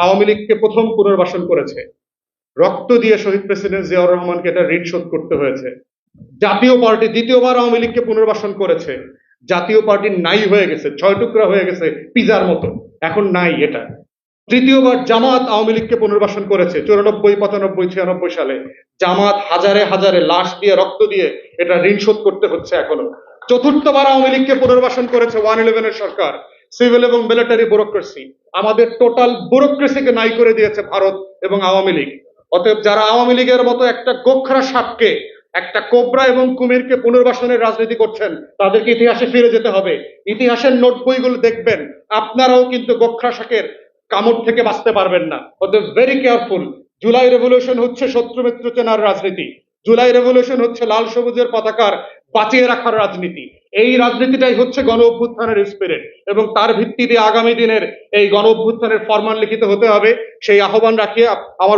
আওয়ামী লীগকে প্রথম পুনর্বাসন করেছে, রক্ত দিয়ে শহীদ প্রেসিডেন্ট জিয়াউর রহমানকে এটা ঋণ শোধ করতে হয়েছে। জাতীয় পার্টি দ্বিতীয়বার আওয়ামী লীগকে পুনর্বাসন করেছে, জাতীয় পার্টি নাই হয়ে গেছে, 6 টুকরা হয়ে গেছে পিজার মতো, এখন নাই এটা। তৃতীয়বার জামাত আওয়ামী লীগকে পুনর্বাসন করেছে 94, 95, 96 সালে। জামাত হাজারে হাজারে লাশ দিয়ে রক্ত দিয়ে এটা ঋণ শোধ করতে হচ্ছে এখনো। চতুর্থবার আওয়ামী লীগকে পুনর্বাসন করেছে 111 সরকার, সিভিল এবং মিলিটারি ব্যুরোক্রেসি। আমাদের টোটাল ব্যুরোক্রেসিকে নাই করে দিয়েছে ভারত এবং আওয়ামী লীগ। অতএব যারা আওয়ামী লীগের মতো একটা গোখরা সাপকে, একটা কোবরা এবং কুমিরকে পুনর্বাসনের রাজনীতি করছেন, তাদেরকে ইতিহাসে ফিরে যেতে হবে। ইতিহাসের নোট বইগুলো দেখবেন, আপনারাও কিন্তু গোখরা শাকের কামড় থেকে বাঁচতে পারবেন না। অতএব ভেরি কেয়ারফুল। জুলাই রেভলিউশন হচ্ছে শত্রু মিত্র চেনার রাজনীতি। জুলাই রেভলিউশন হচ্ছে লাল সবুজের পতাকার বাঁচিয়ে রাখার রাজনীতি। এই রাজনীতিটাই হচ্ছে গণ অভ্যুত্থানের স্পিরিট, এবং তার ভিত্তিতে আগামী দিনের এই গণ অভ্যুত্থানের ফরমান লিখিত হতে হবে। সেই আহ্বান রাখিয়ে আমার